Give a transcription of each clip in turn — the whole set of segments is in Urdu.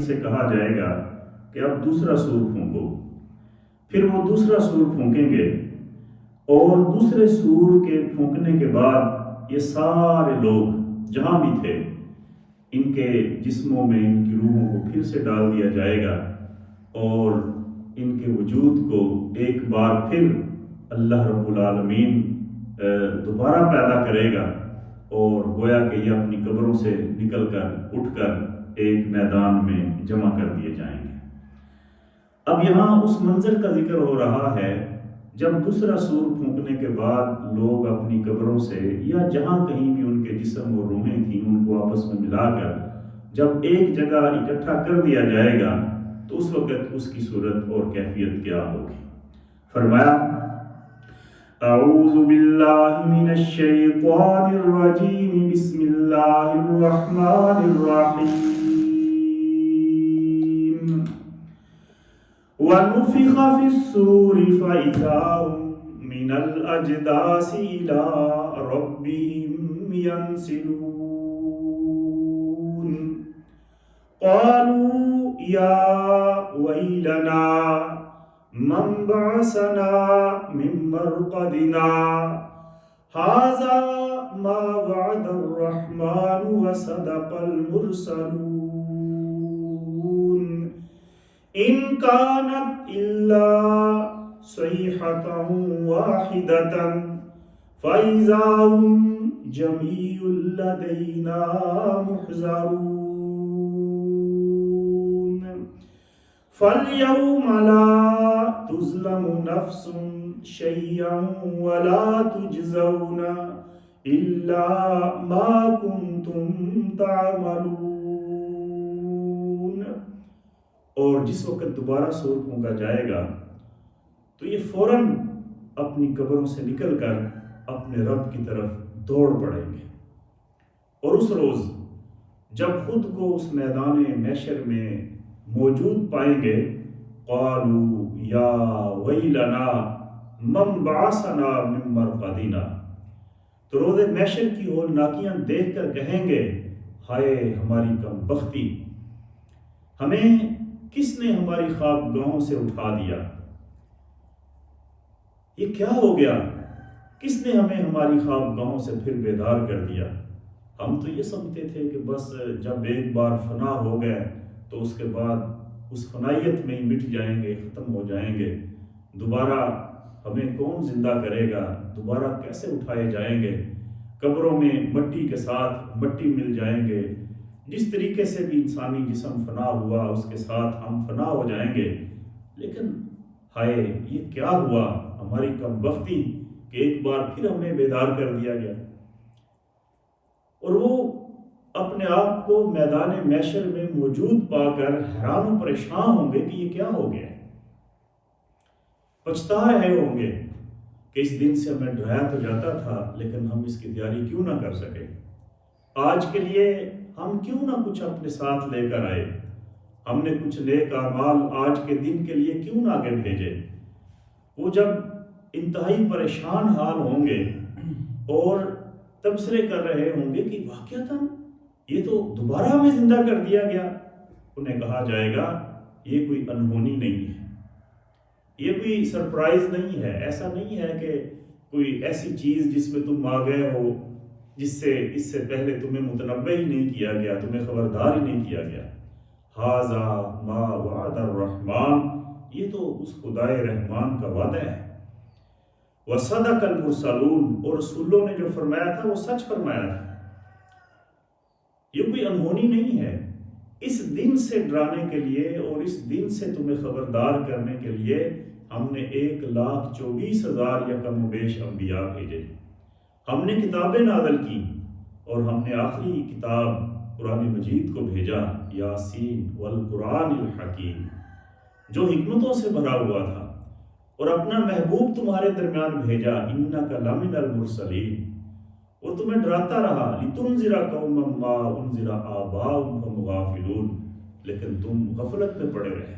سے کہا جائے گا کہ اب دوسرا سور پھونکو، پھر وہ دوسرا سور پھونکیں گے، اور دوسرے سور کے پھونکنے کے بعد یہ سارے لوگ جہاں بھی تھے ان کے جسموں میں ان کی روحوں کو پھر سے ڈال دیا جائے گا، اور ان کے وجود کو ایک بار پھر اللہ رب العالمین دوبارہ پیدا کرے گا، اور گویا کہ یہ اپنی قبروں سے نکل کر اٹھ کر ایک میدان میں جمع کر دیے جائیں گے۔ اب یہاں اس منظر کا ذکر ہو رہا ہے جب دوسرا سور پھونکنے کے بعد لوگ اپنی قبروں سے یا جہاں کہیں بھی ان کے جسم اور روحیں تھیں ان کو آپس میں ملا کر جب ایک جگہ اکٹھا کر دیا جائے گا تو اس وقت اس کی صورت اور کیفیت کیا ہوگی۔ فرمایا اعوذ باللہ من الشیطان الرجیم بسم اللہ الرحمن الرحیم وَنُفِخَ فِي الصُّورِ فَإِذَا هُم مِّنَ الْأَجْدَاثِ إِلَىٰ رَبِّهِمْ يَنسِلُونَ قَالُوا يَا وَيْلَنَا مَن بَعَثَنَا مِن مَّرْقَدِنَا هَٰذَا مَا وَعَدَ الرَّحْمَٰنُ وَصَدَقَ الْمُرْسَلُونَ إِن كَانَتْ إِلَّا صَيْحَةً وَاحِدَةً فَإِذَا هُمْ جَمِيعٌ لَّدَيْنَا مُحْضَرُونَ فَالْيَوْمَ لَا تُظْلَمُ نَفْسٌ شَيْئًا وَلَا تُجْزَوْنَ إِلَّا مَا كُنتُمْ تَعْمَلُونَ۔ اور جس وقت دوبارہ سور پھونکا جائے گا تو یہ فوراً اپنی قبروں سے نکل کر اپنے رب کی طرف دوڑ پڑیں گے، اور اس روز جب خود کو اس میدان محشر میں موجود پائیں گے قالوا یا ویلنا من بعثنا من مرقدنا، تو روز محشر کی ہولناکیاں دیکھ کر کہیں گے ہائے ہماری کم بختی، ہمیں کس نے ہماری خواب گاہوں سے اٹھا دیا، یہ کیا ہو گیا، کس نے ہمیں ہماری خواب گاہوں سے پھر بیدار کر دیا۔ ہم تو یہ سمجھتے تھے کہ بس جب ایک بار فنا ہو گئے تو اس کے بعد اس فنائیت میں ہی مٹ جائیں گے، ختم ہو جائیں گے، دوبارہ ہمیں کون زندہ کرے گا، دوبارہ کیسے اٹھائے جائیں گے، قبروں میں مٹی کے ساتھ مٹی مل جائیں گے، جس طریقے سے بھی انسانی جسم فنا ہوا اس کے ساتھ ہم فنا ہو جائیں گے۔ لیکن ہائے یہ کیا ہوا، ہماری کم بختی کہ ایک بار پھر ہمیں بیدار کر دیا گیا۔ اور وہ اپنے آپ کو میدان محشر میں موجود پا کر حیران و پریشان ہوں گے کہ یہ کیا ہو گیا، پچھتا رہے ہوں گے کہ اس دن سے ہمیں ڈرایا تو جاتا تھا لیکن ہم اس کی تیاری کیوں نہ کر سکے، آج کے لیے ہم کیوں نہ کچھ اپنے ساتھ لے کر آئے، ہم نے کچھ نیک اعمال آج کے دن کے لیے کیوں نہ آگے بھیجے۔ وہ جب انتہائی پریشان حال ہوں گے اور تبصرے کر رہے ہوں گے کہ واقعتاً یہ تو دوبارہ ہمیں زندہ کر دیا گیا، انہیں کہا جائے گا یہ کوئی انہونی نہیں ہے، یہ کوئی سرپرائز نہیں ہے، ایسا نہیں ہے کہ کوئی ایسی چیز جس میں تم آ گئے ہو جس سے اس سے پہلے تمہیں متنبہ ہی نہیں کیا گیا، تمہیں خبردار ہی نہیں کیا گیا۔ ھذا ما وعد الرحمن، یہ تو اس خدائے رحمان کا وعدہ ہے۔ وصدق المرسلون، اور رسولوں نے جو فرمایا تھا وہ سچ فرمایا تھا، یہ کوئی انہونی نہیں ہے۔ اس دن سے ڈرانے کے لیے اور اس دن سے تمہیں خبردار کرنے کے لیے ہم نے 1,24,000 یا کم و بیش انبیاء بھیجے، ہم نے کتابیں نازل کی، اور ہم نے آخری کتاب قرآن مجید کو بھیجا، یاسین والقرآن الحکیم، جو حکمتوں سے بھرا ہوا تھا، اور اپنا محبوب تمہارے درمیان بھیجا، انک لمن المرسلین، اور تمہیں ڈراتا رہا، لتنذر قوما ما انذر آباؤہم فہم غافلون، لیکن تم غفلت میں پڑے رہے۔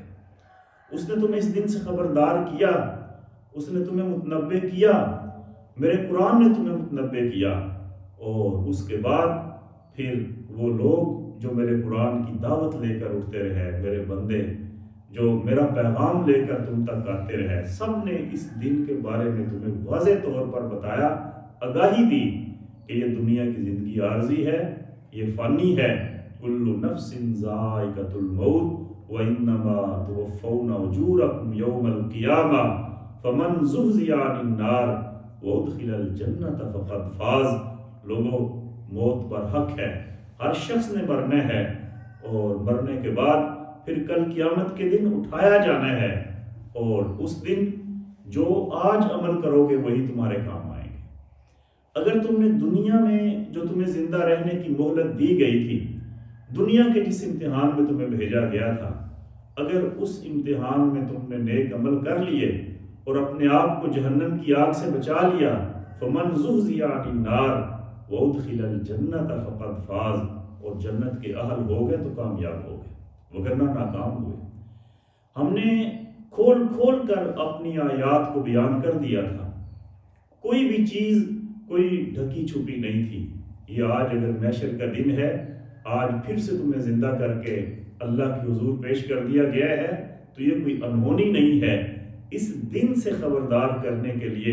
اس نے تمہیں اس دن سے خبردار کیا، اس نے تمہیں متنبہ کیا، میرے قرآن نے تمہیں متنبہ کیا، اور اس کے بعد پھر وہ لوگ جو میرے قرآن کی دعوت لے کر اٹھتے رہے، میرے بندے جو میرا پیغام لے کر تم تک آتے رہے، سب نے اس دن کے بارے میں تمہیں واضح طور پر بتایا، آگاہی دی کہ یہ دنیا کی زندگی عارضی ہے، یہ فانی ہے، کل نفس ذائقۃ الموت وانما توفون اجورکم یوم القیامہ فمن زحزح عن النار وادخل الجنۃ فقد فاز۔ لوگوں، موت پر حق ہے، ہر شخص نے مرنا ہے، اور مرنے کے بعد پھر کل قیامت کے دن اٹھایا جانا ہے، اور اس دن جو آج عمل کرو گے وہی تمہارے کام آئیں گے۔ اگر تم نے دنیا میں جو تمہیں زندہ رہنے کی مہلت دی گئی تھی، دنیا کے جس امتحان میں تمہیں بھیجا گیا تھا، اگر اس امتحان میں تم نے نیک عمل کر لیے اور اپنے آپ کو جہنم کی آگ سے بچا لیا، فمن زحزح عن النار وادخل الجنۃ فقد فاز، اور جنت کے اہل ہو گئے تو کامیاب ہو گئے، وگرنہ ناکام ہوئے۔ ہم نے کھول کھول کر اپنی آیات کو بیان کر دیا تھا، کوئی بھی چیز کوئی ڈھکی چھپی نہیں تھی۔ یہ آج اگر محشر کا دن ہے، آج پھر سے تمہیں زندہ کر کے اللہ کی حضور پیش کر دیا گیا ہے، تو یہ کوئی انہونی نہیں ہے۔ اس دن سے خبردار کرنے کے لیے،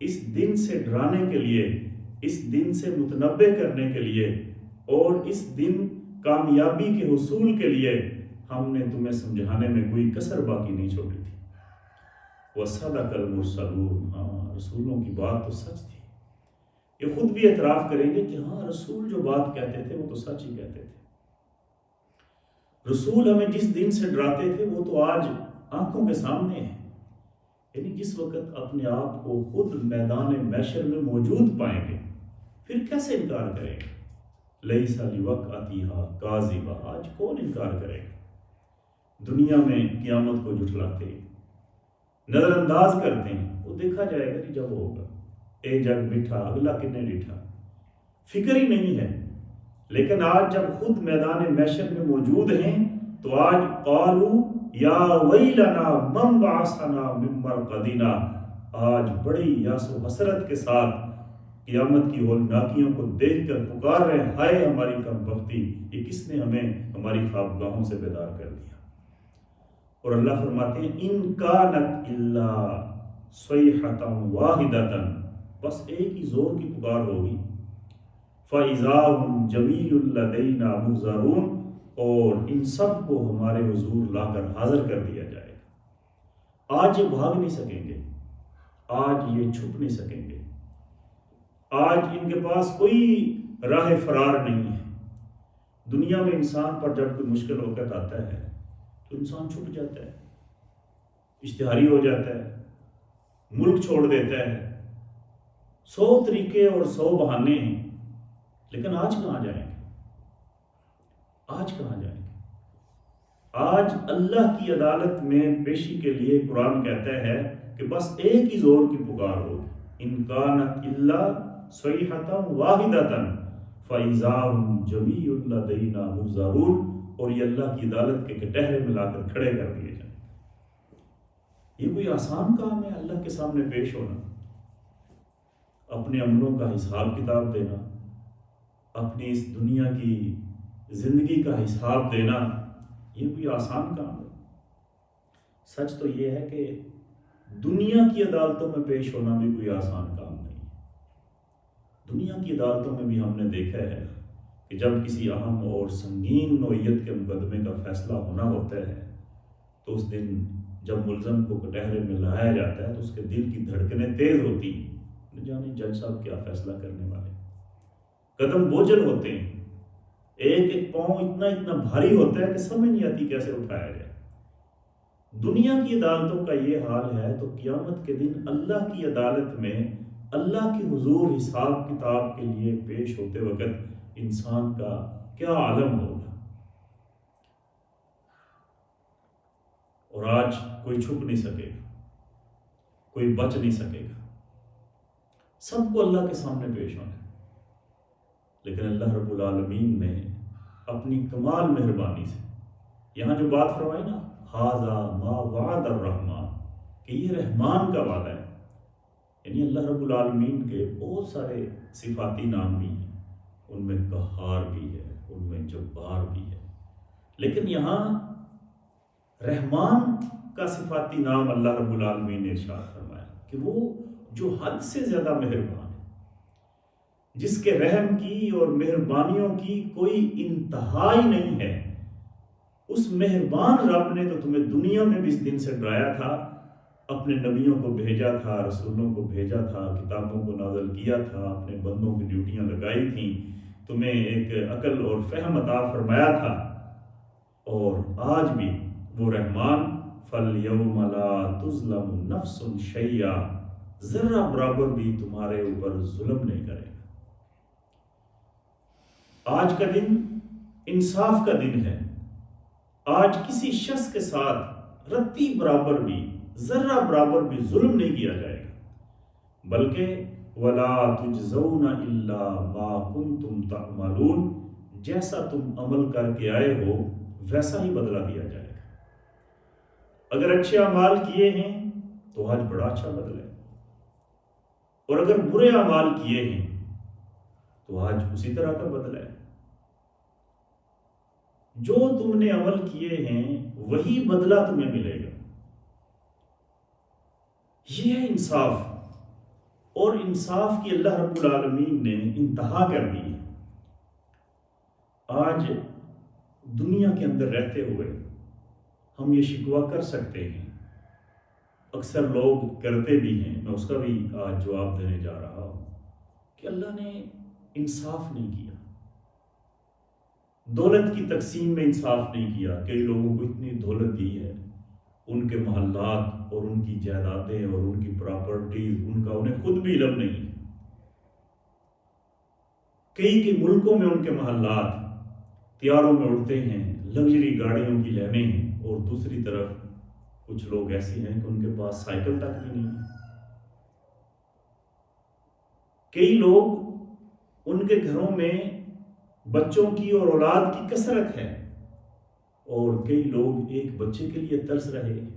اس دن سے ڈرانے کے لیے، اس دن سے متنبہ کرنے کے لیے، اور اس دن کامیابی کے حصول کے لیے ہم نے تمہیں سمجھانے میں کوئی کسر باقی نہیں چھوڑی تھی۔ وَصَدَقَ الْمُرْسَلُونَ، ہاں رسولوں کی بات تو سچ تھی۔ یہ خود بھی اعتراف کریں گے کہ ہاں رسول جو بات کہتے تھے وہ تو سچ ہی کہتے تھے۔ رسول ہمیں جس دن سے ڈراتے تھے وہ تو آج آنکھوں کے سامنے ہے، یعنی جس وقت اپنے آپ کو خود میدان محشر میں موجود پائیں گے، پھر کیسے انکار کریں گے؟ لَيْسَ لِوَقْعَتِهَا كَاذِبَةٌ، آج کون انکار کرے گا؟ دنیا میں قیامت کو جھٹلاتے ہیں، نظر انداز کرتے ہیں، وہ دیکھا جائے گا کہ جب ہوگا، اے جگ میٹھا اگلا کنے ڈیٹھا، فکر ہی نہیں ہے۔ لیکن آج جب خود میدان محشر میں موجود ہیں تو آج قالوا یا ویلنا من بعثنا من مرقدنا، آج بڑی یاس و حسرت کے ساتھ قیامت کی ہولناکیوں کو دیکھ کر پکار رہے ہیں، ہائے ہماری کم بختی، یہ کس نے ہمیں ہماری خوابگاہوں سے بیدار کر دیا۔ اور اللہ فرماتے ہیں ان کانت الا صیحۃ واحدۃ، بس ایک ہی زور کی پکار ہوگی، فاذا هم جمیع لدینا محضرون، اور ان سب کو ہمارے حضور لا کر حاضر کر دیا جائے گا۔ آج یہ بھاگ نہیں سکیں گے، آج یہ چھپ نہیں سکیں گے، آج ان کے پاس کوئی راہ فرار نہیں ہے۔ دنیا میں انسان پر جب کوئی مشکل وقت آتا ہے تو انسان چھپ جاتا ہے، اشتہاری ہو جاتا ہے، ملک چھوڑ دیتا ہے، 100 طریقے اور 100 بہانے ہیں، لیکن آج کہاں جائیں گے؟ آج کہاں جائیں گے؟ آج اللہ کی عدالت میں پیشی کے لیے قرآن کہتا ہے کہ بس ایک ہی زور کی پکار ہوگی، ان کانت الا صیحۃ واحدۃ فاذا هم جمیع لدینا محضرون، اور یہ اللہ کی عدالت کے کٹہرے میں لا کر کھڑے کر دیے جائیں۔ یہ کوئی آسان کام ہے اللہ کے سامنے پیش ہونا، اپنے عملوں کا حساب کتاب دینا، اپنی اس دنیا کی زندگی کا حساب دینا، یہ کوئی آسان کام ہے؟ سچ تو یہ ہے کہ دنیا کی عدالتوں میں پیش ہونا بھی کوئی آسان کام نہیں ہے۔ دنیا کی عدالتوں میں بھی ہم نے دیکھا ہے کہ جب کسی اہم اور سنگین نوعیت کے مقدمے کا فیصلہ ہونا ہوتا ہے تو اس دن جب ملزم کو کٹہرے میں لایا جاتا ہے تو اس کے دل کی دھڑکنیں تیز ہوتی ہیں، نہ جانے جج صاحب کیا فیصلہ کرنے والے، قدم بوجھل ہوتے ہیں، ایک ایک پاؤں اتنا اتنا بھاری ہوتا ہے کہ سمجھ نہیں آتی کیسے اٹھایا جائے۔ دنیا کی عدالتوں کا یہ حال ہے تو قیامت کے دن اللہ کی عدالت میں اللہ کے حضور حساب کتاب کے لیے پیش ہوتے وقت انسان کا کیا عالم ہوگا۔ اور آج کوئی چھپ نہیں سکے گا، کوئی بچ نہیں سکے گا، سب کو اللہ کے سامنے پیش ہونا ہے۔ لیکن اللہ رب العالمین نے اپنی کمال مہربانی سے یہاں جو بات فرمائی نا، ھذا ما وعد الرحمن، کہ یہ رحمان کا وعدہ ہے، یعنی اللہ رب العالمین کے بہت سارے صفاتی نام بھی ہیں، ان میں قہار بھی ہے، ان میں جبار بھی ہے۔ لیکن یہاں رحمان کا صفاتی نام اللہ رب العالمین نے ارشاد فرمایا کہ وہ جو حد سے زیادہ مہربان ہے، جس کے رحم کی اور مہربانیوں کی کوئی انتہا ہی نہیں ہے۔ اس مہربان رب نے تو تمہیں دنیا میں بھی اس دن سے ڈرایا تھا، اپنے نبیوں کو بھیجا تھا، رسولوں کو بھیجا تھا، کتابوں کو نازل کیا تھا، اپنے بندوں کی ڈیوٹیاں لگائی تھیں، تمہیں ایک عقل اور فہم عطا فرمایا تھا، اور آج بھی وہ رحمان فَالْيَوْمَ لَا تُظْلَمُ نَفْسٌ شَيْئًا، ذرہ برابر بھی تمہارے اوپر ظلم نہیں کرے گا۔ آج کا دن انصاف کا دن ہے۔ آج کسی شخص کے ساتھ رتی برابر بھی، ذرہ برابر بھی ظلم نہیں کیا جائے گا، بلکہ وَلَا تُجْزَوْنَ إِلَّا مَا كُنْتُمْ تَعْمَلُونَ، جیسا تم عمل کر کے آئے ہو ویسا ہی بدلہ دیا جائے گا۔ اگر اچھے اعمال کیے ہیں تو آج بڑا اچھا بدلہ ہے، اور اگر برے اعمال کیے ہیں تو آج اسی طرح کا بدلہ ہے۔ جو تم نے عمل کیے ہیں وہی بدلہ تمہیں ملے گا۔ یہ ہے انصاف، اور انصاف کی اللہ رب العالمین نے انتہا کر دی ہے۔ آج دنیا کے اندر رہتے ہوئے ہم یہ شکوہ کر سکتے ہیں، اکثر لوگ کرتے بھی ہیں، میں اس کا بھی آج جواب دینے جا رہا ہوں، کہ اللہ نے انصاف نہیں کیا، دولت کی تقسیم میں انصاف نہیں کیا۔ کئی لوگوں کو اتنی دولت دی ہے، ان کے محلات اور ان کی جائیدادیں اور ان کی پراپرٹیز، ان کا انہیں خود بھی علم نہیں ہے۔ کئی کے ملکوں میں ان کے محلات طیاروں میں اڑتے ہیں، لگژری گاڑیوں کی لینیں ہیں، اور دوسری طرف کچھ لوگ ایسے ہیں کہ ان کے پاس سائیکل تک بھی نہیں ہے۔ کئی لوگ ان کے گھروں میں بچوں کی اور اولاد کی کثرت ہے، اور کئی لوگ ایک بچے کے لیے ترس رہے ہیں۔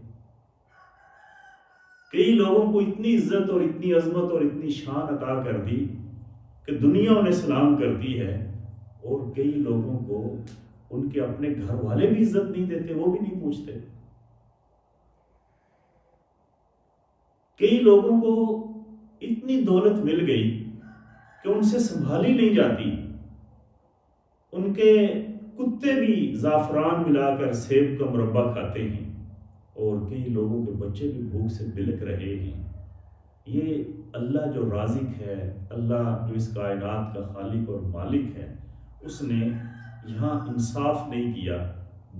کئی لوگوں کو اتنی عزت اور اتنی عظمت اور اتنی شان عطا کر دی کہ دنیا انہیں سلام کرتی ہے، اور کئی لوگوں کو ان کے اپنے گھر والے بھی عزت نہیں دیتے، وہ بھی نہیں پوچھتے۔ کئی لوگوں کو اتنی دولت مل گئی کہ ان سے سنبھالی نہیں جاتی، ان کے کتے بھی زعفران ملا کر سیب کا مربع کھاتے ہیں، اور کئی لوگوں کے بچے بھی بھوک سے بلک رہے ہیں۔ یہ اللہ جو رازق ہے، اللہ جو اس کائنات کا خالق اور مالک ہے، اس نے یہاں انصاف نہیں کیا،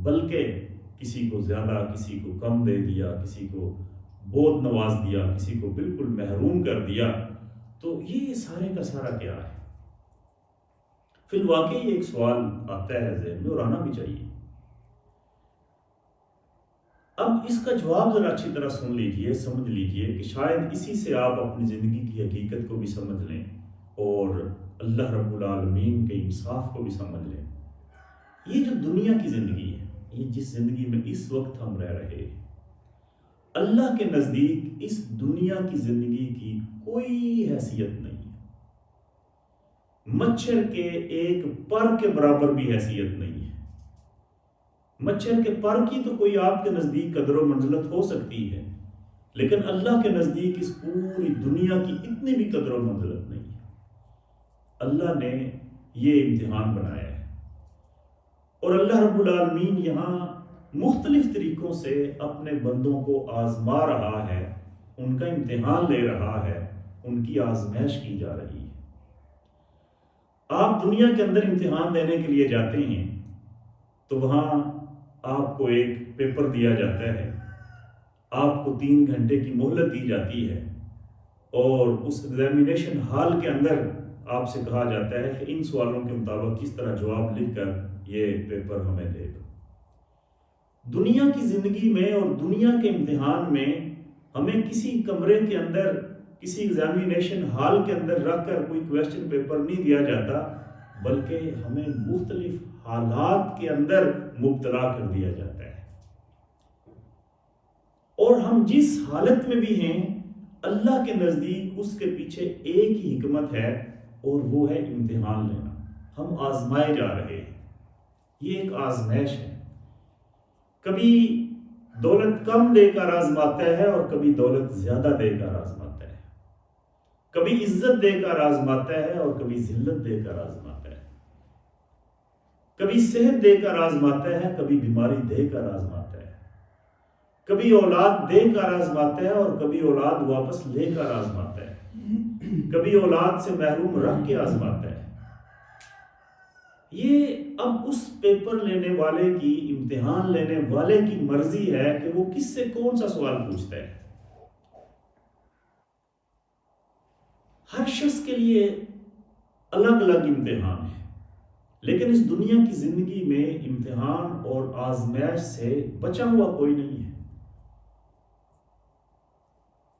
بلکہ کسی کو زیادہ کسی کو کم دے دیا، کسی کو بہت نواز دیا، کسی کو بالکل محروم کر دیا۔ تو یہ سارے کا سارا کیا ہے؟ فی الواقع ایک سوال آتا ہے ذہن میں، اور آنا بھی چاہیے۔ اب اس کا جواب ذرا اچھی طرح سن لیجئے، سمجھ لیجئے، کہ شاید اسی سے آپ اپنی زندگی کی حقیقت کو بھی سمجھ لیں، اور اللہ رب العالمین کے انصاف کو بھی سمجھ لیں۔ یہ جو دنیا کی زندگی ہے، یہ جس زندگی میں اس وقت ہم رہ رہے ہیں، اللہ کے نزدیک اس دنیا کی زندگی کی کوئی حیثیت نہیں ہے۔ مچھر کے ایک پر کے برابر بھی حیثیت نہیں ہے۔ مچھر کے پر کی تو کوئی آپ کے نزدیک قدر و منزلت ہو سکتی ہے، لیکن اللہ کے نزدیک اس پوری دنیا کی اتنی بھی قدر و منزلت نہیں ہے۔ اللہ نے یہ امتحان بنایا ہے، اور اللہ رب العالمین یہاں مختلف طریقوں سے اپنے بندوں کو آزما رہا ہے، ان کا امتحان لے رہا ہے، ان کی آزمائش کی جا رہی ہے۔ آپ دنیا کے اندر امتحان دینے کے لیے جاتے ہیں تو وہاں آپ کو ایک پیپر دیا جاتا ہے، آپ کو 3 گھنٹے کی مہلت دی جاتی ہے، اور اس ایگزامینیشن ہال کے اندر آپ سے کہا جاتا ہے کہ ان سوالوں کے مطابق کس طرح جواب لکھ کر یہ پیپر ہمیں دے دو۔ دنیا کی زندگی میں اور دنیا کے امتحان میں ہمیں کسی کمرے کے اندر، کسی ایگزامینیشن ہال کے اندر رکھ کر کوئی کویسچن پیپر نہیں دیا جاتا، بلکہ ہمیں مختلف حالات کے اندر مبتلا کر دیا جاتا ہے، اور ہم جس حالت میں بھی ہیں اللہ کے نزدیک اس کے پیچھے ایک ہی حکمت ہے، اور وہ ہے امتحان لینا۔ ہم آزمائے جا رہے ہیں، یہ ایک آزمائش ہے. کبھی دولت کم دے کر آزماتا ہے اور کبھی دولت زیادہ دے کر آزماتا ہے. کبھی عزت دے کر آزماتا ہے اور کبھی ذلت دے کر آزماتا ہے. کبھی صحت دے کر آزماتا ہے، کبھی بیماری دے کر آزماتا ہے. کبھی اولاد دے کر آزماتا ہے اور کبھی اولاد واپس لے کر آزماتا ہے. کبھی اولاد سے محروم رکھ کے آزماتا ہے. یہ اب اس پیپر لینے والے کی، امتحان لینے والے کی مرضی ہے کہ وہ کس سے کون سا سوال پوچھتا ہے. ہر شخص کے لیے الگ الگ امتحان ہے، لیکن اس دنیا کی زندگی میں امتحان اور آزمائش سے بچا ہوا کوئی نہیں ہے.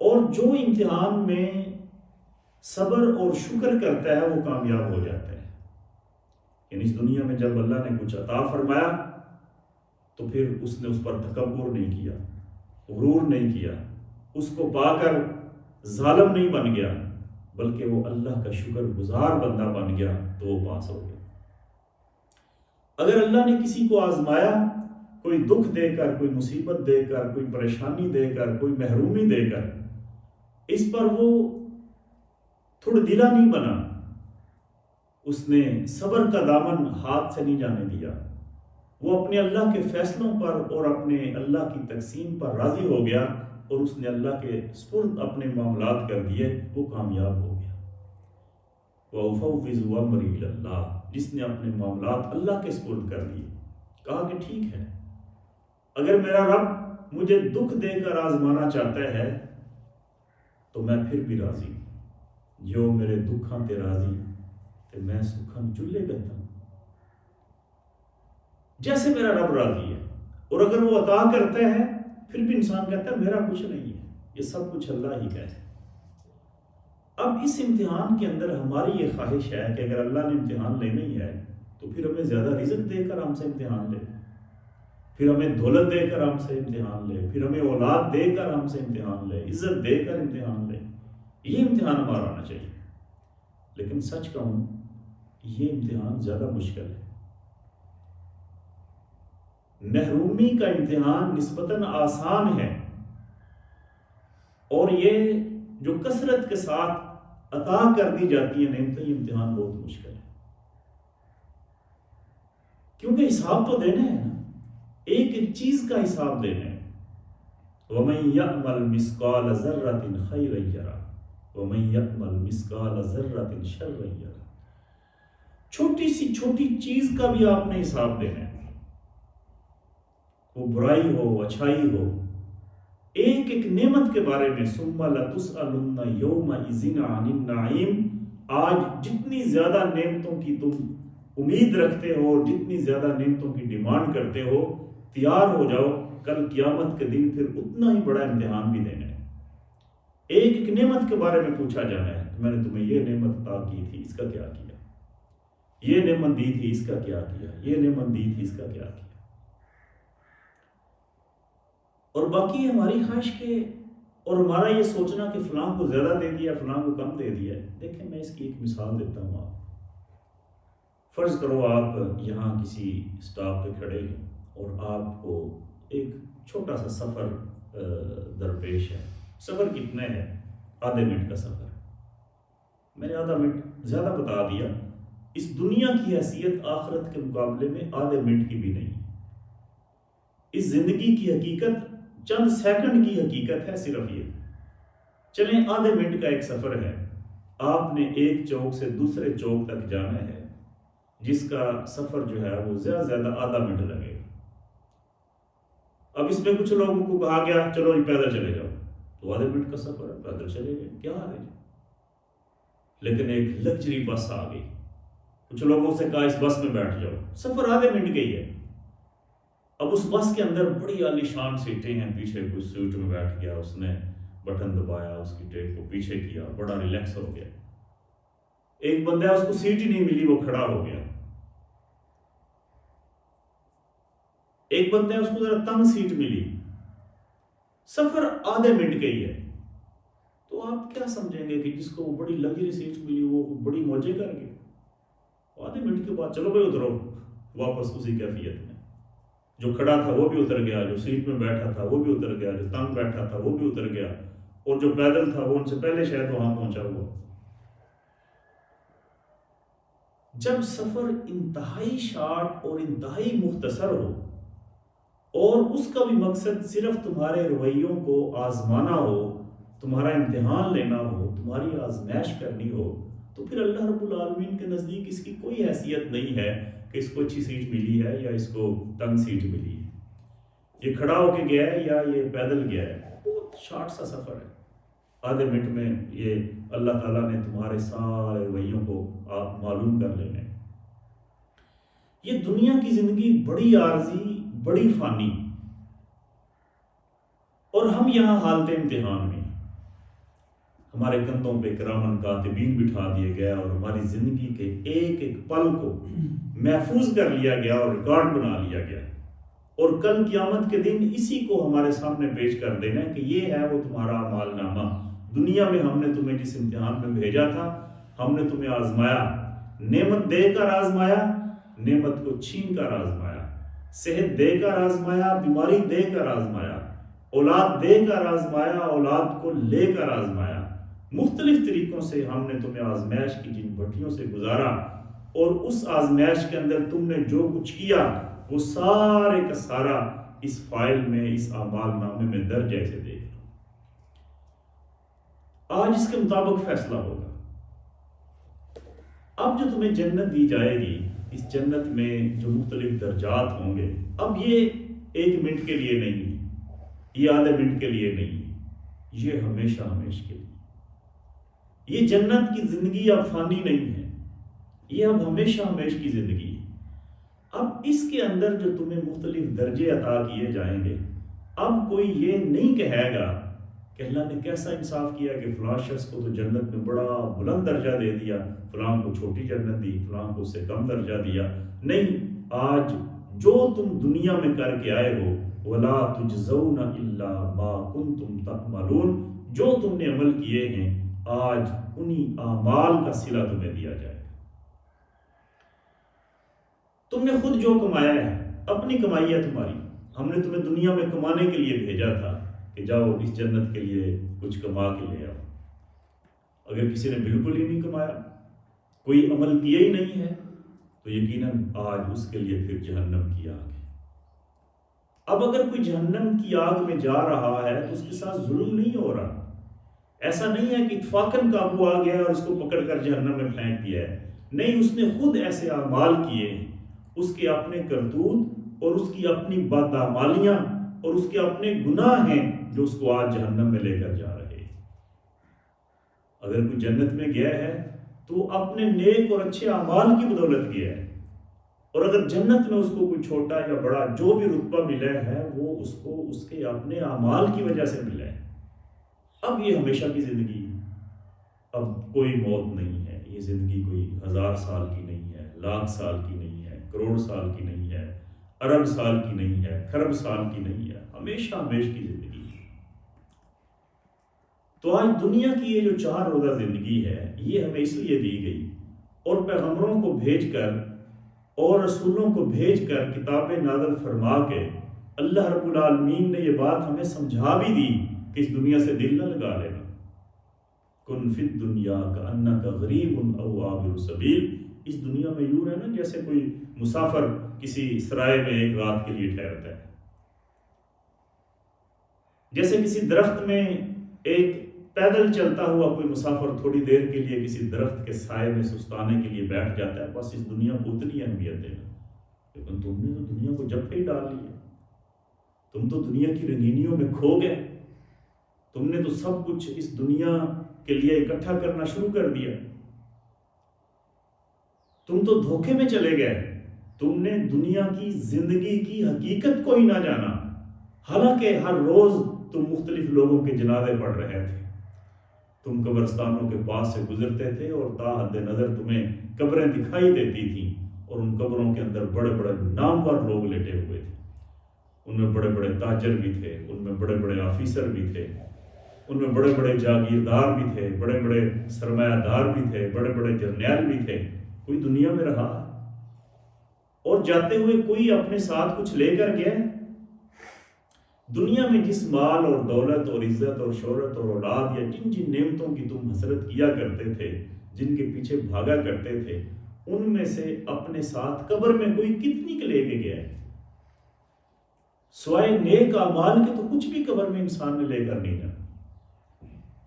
اور جو امتحان میں صبر اور شکر کرتا ہے وہ کامیاب ہو جاتا ہے. یعنی اس دنیا میں جب اللہ نے کچھ عطا فرمایا تو پھر اس نے اس پر تکبر نہیں کیا، غرور نہیں کیا، اس کو پا کر ظالم نہیں بن گیا، بلکہ وہ اللہ کا شکر گزار بندہ بن گیا تو وہ پاس ہو گیا. اگر اللہ نے کسی کو آزمایا، کوئی دکھ دے کر، کوئی مصیبت دے کر، کوئی پریشانی دے کر، کوئی محرومی دے کر، اس پر وہ تھوڑا دلا نہیں بنا، اس نے صبر کا دامن ہاتھ سے نہیں جانے دیا، وہ اپنے اللہ کے فیصلوں پر اور اپنے اللہ کی تقسیم پر راضی ہو گیا اور اس نے اللہ کے سپرد اپنے معاملات کر دیے، وہ کامیاب ہو گیا. وَأُفَوِّضُ أَمْرِي إِلَى اللَّهِ، جس نے اپنے معاملات اللہ کے سپرد کر دیے، کہا کہ ٹھیک ہے، اگر میرا رب مجھے دکھ دے کر آزمانا چاہتا ہے تو میں پھر بھی راضی ہوں. جو میرے دکھاں تے راضی تے میں سکھاں چلے گتا ہوں. جیسے میرا رب راضی ہے، اور اگر وہ عطا کرتا ہے پھر بھی انسان کہتا ہے میرا کچھ نہیں ہے، یہ سب کچھ اللہ ہی کا ہے. اب اس امتحان کے اندر ہماری یہ خواہش ہے کہ اگر اللہ نے امتحان لینا ہی ہے تو پھر ہمیں زیادہ رزق دے کر ہم سے امتحان لے، پھر ہمیں دولت دے کر ہم سے امتحان لے، پھر ہمیں اولاد دے کر ہم سے امتحان لے، عزت دے کر امتحان لے. یہ امتحان ہمارا ہونا چاہیے. لیکن سچ کہوں یہ امتحان زیادہ مشکل ہے. محرومی کا امتحان نسبتاً آسان ہے، اور یہ جو کثرت کے ساتھ عطا کر دی جاتی ہیں نعمتیں، یہ امتحان بہت مشکل ہے. کیونکہ حساب تو دینا ہے نا، ایک ایک چیز کا حساب دینا ہے. وَمَن يَعْمَلْ مِثْقَالَ ذَرَّةٍ خَيْرًا يَرَهُ وَمَن يَعْمَلْ مِثْقَالَ ذَرَّةٍ شَرًّا يَرَهُ. چھوٹی سی چھوٹی چیز کا بھی آپ نے حساب دینا ہے، وہ برائی ہو، اچھائی ہو. ایک ایک نعمت کے بارے میں ثُمَّ لَتُسْأَلُنَّ يَوْمَئِذٍ عَنِ النَّعِيمِ. آج جتنی زیادہ نعمتوں کی تم امید رکھتے ہو، جتنی زیادہ نعمتوں کی ڈیمانڈ کرتے ہو، تیار ہو جاؤ، کل قیامت کے دن پھر اتنا ہی بڑا امتحان بھی دینا ہے. ایک ایک نعمت کے بارے میں پوچھا جانا ہے کہ میں نے تمہیں یہ نعمت عطا کی تھی، اس کا کیا کیا؟ یہ نعمت دی تھی، اس کا کیا کیا؟ یہ نعمت دی تھی، اس کا کیا کیا؟ اور باقی ہماری خواہش کے اور ہمارا یہ سوچنا کہ فلاں کو زیادہ دے دیا، فلاں کو کم دے دیا. دیکھیں میں اس کی ایک مثال دیتا ہوں. آپ فرض کرو آپ یہاں کسی اسٹاپ پہ کھڑے ہیں اور آپ کو ایک چھوٹا سا سفر درپیش ہے. سفر کتنے ہے؟ آدھے منٹ کا سفر. میں نے آدھا منٹ زیادہ بتا دیا. اس دنیا کی حیثیت آخرت کے مقابلے میں آدھے منٹ کی بھی نہیں. اس زندگی کی حقیقت چند سیکنڈ کی حقیقت ہے. صرف یہ چلیں آدھے منٹ کا ایک سفر ہے. آپ نے ایک چوک سے دوسرے چوک تک جانا ہے، جس کا سفر جو ہے وہ زیادہ سے زیادہ آدھا منٹ لگے گا. اب اس میں کچھ لوگوں کو کہا گیا چلو جی پیدل چلے جاؤ، تو آدھے منٹ کا سفر ہے، پیدل چلے گئے، کیا حال ہے. لیکن ایک لگژری بس آ گئی، کچھ لوگوں سے کہا اس بس میں بیٹھ جاؤ، سفر آدھے منٹ گئی ہے. اب اس بس کے اندر بڑی عالی شان سیٹیں ہیں، پیچھے کوئی سیٹ میں بیٹھ گیا، اس نے بٹن دبایا، اس کی ٹیپ کو پیچھے کیا، بڑا ریلیکس ہو گیا. ایک بندہ اس کو سیٹ ہی نہیں ملی، وہ کھڑا ہو گیا. ایک بندہ اس کو ذرا تنگ سیٹ ملی. سفر آدھے منٹ کا ہی ہے. تو آپ کیا سمجھیں گے کہ جس کو وہ بڑی لگژری سیٹ ملی وہ بڑی موجیں کر گئے؟ آدھے منٹ کے بعد چلو بھائی اترو، واپس اسی کیفیت میں. جو کھڑا تھا وہ بھی اتر گیا, جو سیٹ میں بیٹھا تھا وہ بھی اتر گیا, جو تنگ بیٹھا تھا وہ بھی اتر گیا, اور جو پیدل تھا وہ ان سے پہلے شاید وہاں پہنچا ہوا. جب سفر انتہائی شارٹ اور انتہائی مختصر ہو اور اس کا بھی مقصد صرف تمہارے رویوں کو آزمانا ہو, تمہارا امتحان لینا ہو, تمہاری آزمائش کرنی ہو, تو پھر اللہ رب العالمین کے نزدیک اس کی کوئی حیثیت نہیں ہے کہ اس کو اچھی سیٹ ملی ہے یا اس کو تنگ سیٹ ملی ہے, یہ کھڑا ہو کے گیا ہے یا یہ پیدل گیا ہے. بہت شارٹ سا سفر ہے, آدھے منٹ میں یہ اللہ تعالیٰ نے تمہارے سارے رویوں کو آپ معلوم کر لینے. یہ دنیا کی زندگی بڑی عارضی, بڑی فانی, اور ہم یہاں حالت امتحان میں, ہمارے کندھوں پہ کرامن کاتبین بٹھا دیے گیا اور ہماری زندگی کے ایک ایک پل کو محفوظ کر لیا گیا اور ریکارڈ بنا لیا گیا, اور کل قیامت کے دن اسی کو ہمارے سامنے پیش کر دینا کہ یہ ہے وہ تمہارا اعمال نامہ. دنیا میں ہم نے تمہیں جس امتحان میں بھیجا تھا, ہم نے تمہیں آزمایا, نعمت دے کر آزمایا, نعمت کو چھین کر آزمایا, صحت دے کر آزمایا, بیماری دے کر آزمایا, اولاد دے کر آزمایا, اولاد کو لے کر آزمایا. مختلف طریقوں سے ہم نے تمہیں آزمائش کی جن بھٹیوں سے گزارا, اور اس آزمائش کے اندر تم نے جو کچھ کیا وہ سارے کا سارا اس فائل میں, اس اعمال نامے میں درج ہے. اسے دیکھ لو. آج اس کے مطابق فیصلہ ہوگا. اب جو تمہیں جنت دی جائے گی, اس جنت میں جو مختلف درجات ہوں گے, اب یہ ایک منٹ کے لیے نہیں ہے, یہ آدھے منٹ کے لیے نہیں ہے, یہ ہمیشہ ہمیشہ کے لیے. یہ جنت کی زندگی اب فانی نہیں ہے, یہ اب ہمیشہ ہمیشہ کی زندگی ہے. اب اس کے اندر جو تمہیں مختلف درجے عطا کیے جائیں گے, اب کوئی یہ نہیں کہے گا کہ اللہ نے کیسا انصاف کیا کہ فلاں شخص کو تو جنت میں بڑا بلند درجہ دے دیا, فلاں کو چھوٹی جنت دی, فلاں کو اس سے کم درجہ دیا. نہیں, آج جو تم دنیا میں کر کے آئے ہو, وَلَا تُجْزَوْنَ إِلَّا مَا كُنْتُمْ تَعْمَلُونَ, جو تم نے عمل کیے ہیں آج انہی اعمال کا صلہ تمہیں دیا جائے گا. تم نے خود جو کمایا ہے, اپنی کمائی ہے تمہاری, ہم نے تمہیں دنیا میں کمانے کے لیے بھیجا تھا کہ جاؤ اس جنت کے لیے کچھ کما کے لے آؤ. اگر کسی نے بالکل ہی نہیں کمایا, کوئی عمل کیا ہی نہیں ہے, تو یقیناً آج اس کے لیے پھر جہنم کی آگ ہے. اب اگر کوئی جہنم کی آگ میں جا رہا ہے تو اس کے ساتھ ظلم نہیں ہو رہا. ایسا نہیں ہے کہ اتفاقاً قابو آ گیا اور اس کو پکڑ کر جہنم میں پھینک دیا ہے. نہیں, اس نے خود ایسے اعمال کیے, اس کے اپنے کرتوت اور اس کی اپنی بداعمالیاں اور اس کے اپنے گناہ ہیں جو اس کو آج جہنم میں لے کر جا رہے ہیں. اگر کوئی جنت میں گیا ہے تو اپنے نیک اور اچھے اعمال کی بدولت گیا ہے, اور اگر جنت میں اس کو کوئی چھوٹا یا بڑا جو بھی رتبہ ملا ہے وہ اس کو اس کے اپنے اعمال کی وجہ سے ملا ہے. اب یہ ہمیشہ کی زندگی ہے, اب کوئی موت نہیں ہے. یہ زندگی کوئی 1000 سال کی نہیں ہے, لاکھ سال کی نہیں ہے, کروڑ سال کی نہیں ہے, ارب سال کی نہیں ہے, کھرب سال کی نہیں ہے, ہمیشہ ہمیشہ کی زندگی ہے. تو آج دنیا کی یہ جو 4 روزہ زندگی ہے, یہ ہمیں اس لیے دی گئی, اور پیغمبروں کو بھیج کر اور رسولوں کو بھیج کر کتابیں نازل فرما کے اللہ رب العالمین نے یہ بات ہمیں سمجھا بھی دی کہ اس دنیا سے دل نہ لگا لینا. کن فی الدنیا کأنک غریب او عابر سبیل. اس دنیا میں یوں ہے نا جیسے کوئی مسافر کسی سرائے میں ایک رات کے لیے ٹھہرتا ہے, جیسے کسی درخت میں ایک پیدل چلتا ہوا کوئی مسافر تھوڑی دیر کے لیے کسی درخت کے سائے میں سستانے کے لیے بیٹھ جاتا ہے. بس اس دنیا کو اتنی اہمیت دینا. لیکن تم نے تو دنیا کو جب پہ ڈال لیا, تم تو دنیا کی رنگینیوں میں کھو گئے, تم نے تو سب کچھ اس دنیا کے لیے اکٹھا کرنا شروع کر دیا. تم تو دھوکے میں چلے گئے, تم نے دنیا کی زندگی کی حقیقت کو ہی نہ جانا. حالانکہ ہر روز تم مختلف لوگوں کے جنازے پڑھ رہے تھے, تم قبرستانوں کے پاس سے گزرتے تھے اور تا حد نظر تمہیں قبریں دکھائی دیتی تھیں, اور ان قبروں کے اندر بڑے بڑے نامور لوگ لیٹے ہوئے تھے. ان میں بڑے بڑے تاجر بھی تھے, ان میں بڑے بڑے آفیسر بھی تھے, ان میں بڑے بڑے جاگیردار بھی تھے, بڑے بڑے سرمایہ دار بھی تھے, بڑے بڑے جرنیل بھی تھے. کوئی دنیا میں رہا, اور جاتے ہوئے کوئی اپنے ساتھ کچھ لے کر گیا؟ دنیا میں جس مال اور دولت اور عزت اور شہرت اور اولاد یا جن جن نعمتوں کی تم حسرت کیا کرتے تھے، جن کے پیچھے بھاگا کرتے تھے، ان میں سے اپنے ساتھ قبر میں کوئی کتنی کے لے کے گیا ہے؟ سوائے نیک اعمال کے تو کچھ بھی قبر میں انسان نے لے کر نہیں جانا۔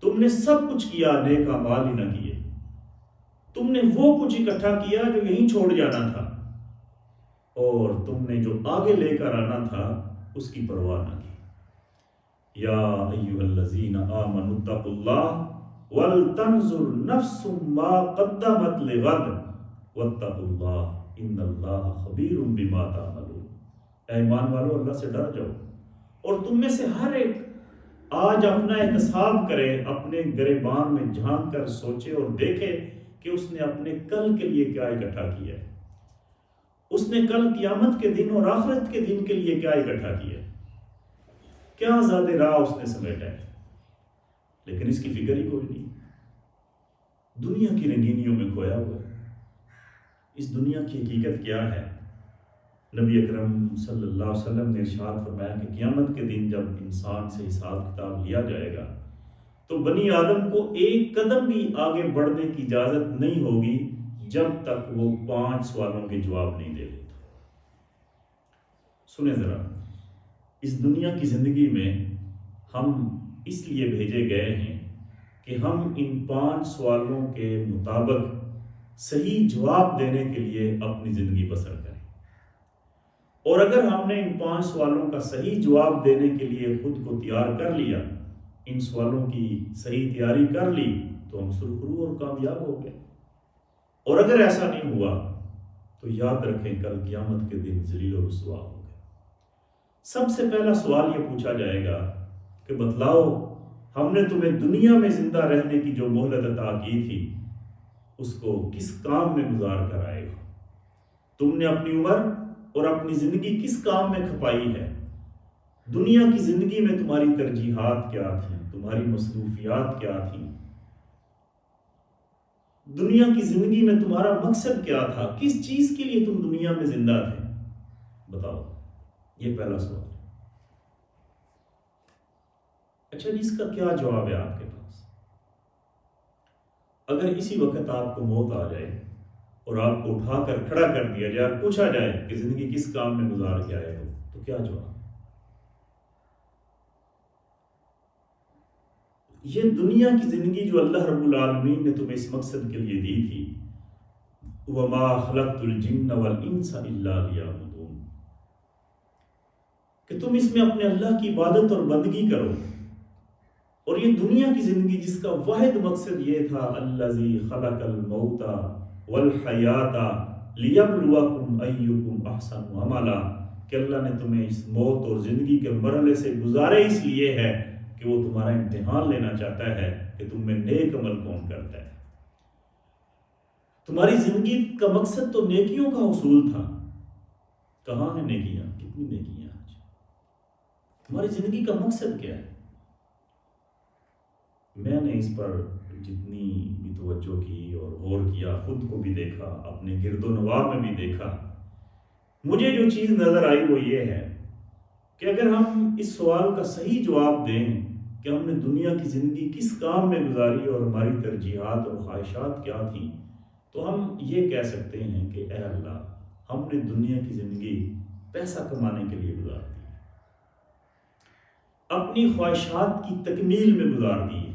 تم نے سب کچھ کیا، نیک اعمال ہی نہ کیے۔ تم نے وہ کچھ اکٹھا کیا جو یہیں چھوڑ جانا تھا، اور تم نے جو آگے لے کر آنا تھا اس کی پرواہ نہ کی۔ یا ایھا الذین آمنوا اتقوا اللہ ولتنظر نفس ما قدمت لغد واتقوا اللہ ان اللہ خبیر بما تعملون۔ اے ایمان والو، اللہ سے ڈر جاؤ، اور تم میں سے ہر ایک آج اپنا احتساب کرے، اپنے گریبان میں جھانک کر سوچے اور دیکھے کہ اس نے اپنے کل کے لیے کیا اکٹھا کیا ہے، اس نے کل قیامت کے دن اور آخرت کے دن کے لیے کیا اکٹھا کیا ہے، کیا زیادہ راہ اس نے سمیٹا ہے۔ لیکن اس کی فکر ہی کوئی نہیں، دنیا کی رنگینیوں میں کھویا ہوا ہے۔ اس دنیا کی حقیقت کیا ہے؟ نبی اکرم صلی اللہ علیہ وسلم نے ارشاد فرمایا کہ قیامت کے دن جب انسان سے حساب کتاب لیا جائے گا تو بنی آدم کو ایک قدم بھی آگے بڑھنے کی اجازت نہیں ہوگی جب تک وہ 5 سوالوں کے جواب نہیں دے دیتا۔ سنیں ذرا، اس دنیا کی زندگی میں ہم اس لیے بھیجے گئے ہیں کہ ہم ان 5 سوالوں کے مطابق صحیح جواب دینے کے لیے اپنی زندگی بسر کریں، اور اگر ہم نے ان 5 سوالوں کا صحیح جواب دینے کے لیے خود کو تیار کر لیا، ان سوالوں کی صحیح تیاری کر لی، تو ہم سرخرو اور کامیاب ہو گئے۔ اور اگر ایسا نہیں ہوا تو یاد رکھیں کل قیامت کے دن ذلیل و رسوا ہو گئے۔ سب سے پہلا سوال یہ پوچھا جائے گا کہ بتلاؤ، ہم نے تمہیں دنیا میں زندہ رہنے کی جو مہلت عطا کی تھی اس کو کس کام میں گزار کر آئے ہو؟ تم نے اپنی عمر اور اپنی زندگی کس کام میں کھپائی ہے؟ دنیا کی زندگی میں تمہاری ترجیحات کیا تھیں؟ تمہاری مصروفیات کیا تھیں؟ دنیا کی زندگی میں تمہارا مقصد کیا تھا؟ کس چیز کے لیے تم دنیا میں زندہ تھے؟ بتاؤ، یہ پہلا سوال۔ اچھا جی، اس کا کیا جواب ہے آپ کے پاس؟ اگر اسی وقت آپ کو موت آ جائے اور آپ کو اٹھا کر کھڑا کر دیا جائے اور پوچھا جائے کہ زندگی کس کام میں گزار کے آئے ہو، تو کیا جواب؟ یہ دنیا کی زندگی جو اللہ رب العالمین نے تمہیں اس مقصد کے لیے دی تھی، وَمَا خَلَقْتُ الْجِنَّ وَالْإِنسَ إِلَّا لِيَعْبُدُونِ، کہ تم اس میں اپنے اللہ کی عبادت اور بندگی کرو۔ اور یہ دنیا کی زندگی جس کا واحد مقصد یہ تھا، الَّذِي خَلَقَ الْمَوْتَ وَالْحَيَاةَ لِيَبْلُوَكُمْ أَيُّكُمْ أَحْسَنُ عَمَلًا، کہ اللہ نے تمہیں اس موت اور زندگی کے مرحلے سے گزارے اس لیے ہے کہ وہ تمہارا امتحان لینا چاہتا ہے کہ تم میں نیک عمل کون کرتا ہے۔ تمہاری زندگی کا مقصد تو نیکیوں کا حصول تھا، کہاں ہیں نیکیاں؟ کتنی نیکیاں آج؟ تمہاری زندگی کا مقصد کیا ہے؟ میں نے اس پر جتنی بھی توجہ کی اور غور کیا، خود کو بھی دیکھا، اپنے گرد و نواح میں بھی دیکھا، مجھے جو چیز نظر آئی وہ یہ ہے کہ اگر ہم اس سوال کا صحیح جواب دیں کہ ہم نے دنیا کی زندگی کس کام میں گزاری اور ہماری ترجیحات اور خواہشات کیا تھیں، تو ہم یہ کہہ سکتے ہیں کہ اے اللہ، ہم نے دنیا کی زندگی پیسہ کمانے کے لیے گزار دی، اپنی خواہشات کی تکمیل میں گزار دی،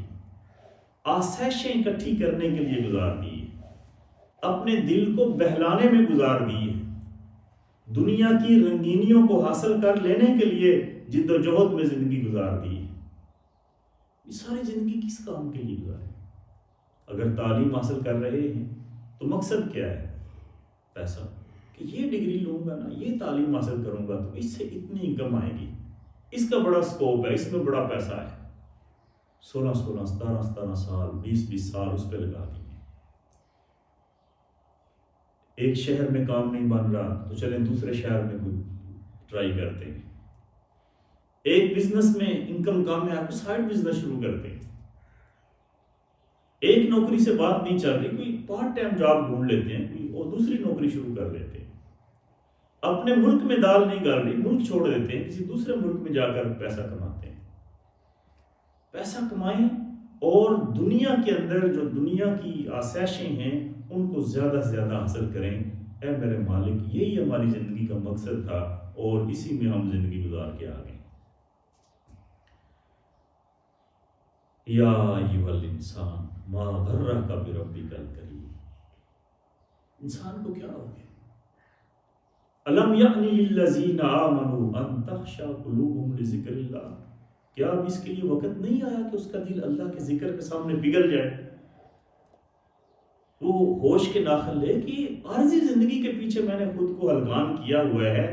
آسائشیں اکٹھی کرنے کے لیے گزار دی، اپنے دل کو بہلانے میں گزار دی، دنیا کی رنگینیوں کو حاصل کر لینے کے لیے جد و جہد میں زندگی گزار دی۔ یہ ساری زندگی کس کام کے لیے گزاری؟ اگر تعلیم حاصل کر رہے ہیں تو مقصد کیا ہے؟ پیسہ، کہ یہ ڈگری لوں گا نا، یہ تعلیم حاصل کروں گا تو اس سے اتنی انکم آئے گی، اس کا بڑا سکوپ ہے، اس میں بڑا پیسہ ہے۔ 16 17 سال 20 سال اس پہ لگا دیے۔ ایک شہر میں کام نہیں بن رہا تو چلیں دوسرے شہر میں کوئی ٹرائی کرتے ہیں، ایک بزنس میں انکم کم ہے، آپ کو سائیڈ بزنس شروع کرتے ہیں، ایک نوکری سے بات نہیں چل رہی، کوئی پارٹ ٹائم جاب ڈھونڈ لیتے ہیں، کوئی اور دوسری نوکری شروع کر لیتے ہیں۔ اپنے ملک میں دال نہیں گال رہی، ملک چھوڑ دیتے ہیں، کسی دوسرے ملک میں جا کر پیسہ کماتے ہیں۔ پیسہ کمائیں اور دنیا کے اندر جو دنیا کی آسائشیں ہیں ان کو زیادہ سے زیادہ حاصل کریں۔ اے میرے مالک، یہی ہماری زندگی کا مقصد تھا اور اسی میں ہم زندگی گزار کے آ گئے۔ یا ایھا الانسان ما غرک بربک الکریم، انسان کو کیا ہو گیا؟ الم یأن للذین آمنوا ان تخشع قلوبهم لذکر اللہ، کیا اب اس کے لیے وقت نہیں آیا کہ اس کا دل اللہ کے ذکر کے سامنے پگھل جائے؟ وہ ہوش کے داخل لے کہ عارضی زندگی کے پیچھے میں نے خود کو ہلکان کیا ہوا ہے۔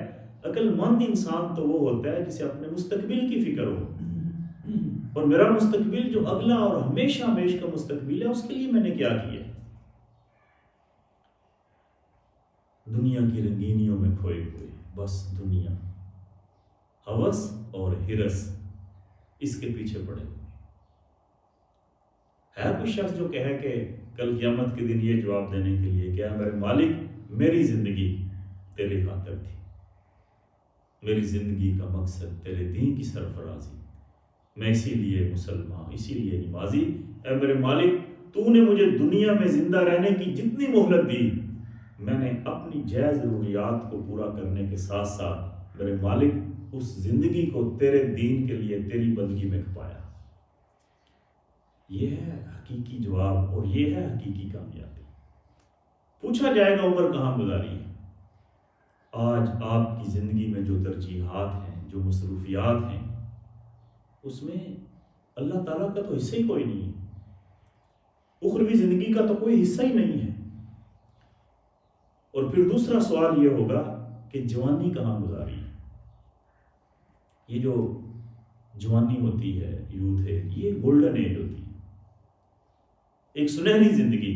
عقل مند انسان تو وہ ہوتا ہے جسے اپنے مستقبل کی فکر ہو، اور میرا مستقبل جو اگلا اور ہمیشہ ہمیش کا مستقبل ہے اس کے لیے میں نے کیا کیا۔ دنیا کی رنگینیوں میں کھوئے ہوئے، بس دنیا، ہوس اور ہرس، اس کے پیچھے پڑے ہوئے۔ ہے کوئی شخص جو کہے کہ کل قیامت کے دن یہ جواب دینے کے لیے کہ میرے مالک میری زندگی تیرے خاطر تھی، میری زندگی کا مقصد تیرے دین کی سرفرازی، میں اسی لیے مسلمان، اسی لیے نمازی، اے میرے مالک تو نے مجھے دنیا میں زندہ رہنے کی جتنی مہلت دی، میں نے اپنی جائز ضروریات کو پورا کرنے کے ساتھ ساتھ میرے مالک اس زندگی کو تیرے دین کے لیے تیری بندگی میں کھپایا۔ یہ ہے حقیقی جواب اور یہ ہے حقیقی کامیابی۔ پوچھا جائے گا عمر کہاں گزاری ہے؟ آج آپ کی زندگی میں جو ترجیحات ہیں، جو مصروفیات ہیں، اس میں اللہ تعالیٰ کا تو حصہ ہی کوئی نہیں ہے، اخروی زندگی کا تو کوئی حصہ ہی نہیں ہے۔ اور پھر دوسرا سوال یہ ہوگا کہ جوانی کہاں گزاری ہے؟ یہ جو جوانی ہوتی ہے، یوتھ ہے، یہ گولڈن ایج ہوتی ہے، ایک سنہری زندگی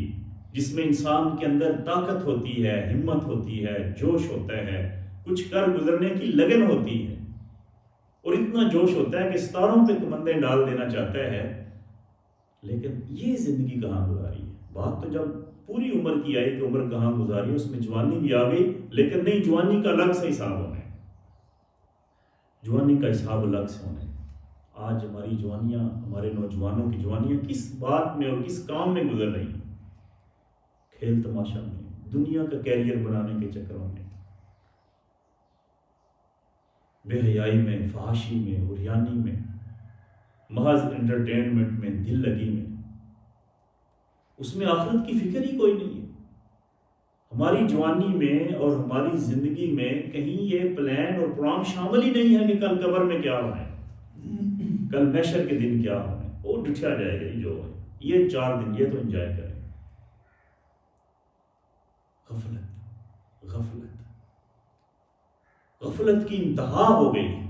جس میں انسان کے اندر طاقت ہوتی ہے، ہمت ہوتی ہے، جوش ہوتا ہے، کچھ کر گزرنے کی لگن ہوتی ہے، اور اتنا جوش ہوتا ہے کہ ستاروں پہ کمندیں ڈال دینا چاہتا ہے۔ لیکن یہ زندگی کہاں گزاری ہے؟ بات تو جب پوری عمر کی آئی کہ عمر کہاں گزاری ہے، اس میں جوانی بھی آ گئی، لیکن نہیں، جوانی کا الگ سے حساب ہونا ہے، جوانی کا حساب الگ سے ہونا ہے۔ آج ہماری جوانیاں، ہمارے نوجوانوں کی جوانیاں کس بات میں اور کس کام میں گزر رہی ہیں؟ کھیل تماشا میں، دنیا کا کیریئر بنانے کے چکروں میں، بے حیائی میں، فحاشی میں، عریانی میں، محض انٹرٹینمنٹ میں، دل لگی میں، اس میں آخرت کی فکر ہی کوئی نہیں ہے۔ ہماری جوانی میں اور ہماری زندگی میں کہیں یہ پلان اور پروگرام شامل ہی نہیں ہے کہ کل قبر میں کیا ہونا ہے، کل محشر کے دن کیا ہونا ہے، وہ ڈٹھا جائے گا جو ہے، یہ 4 دن یہ تو انجوائے کریں۔ غفلت، غفلت، غفلت کی انتہا ہو گئی ہے۔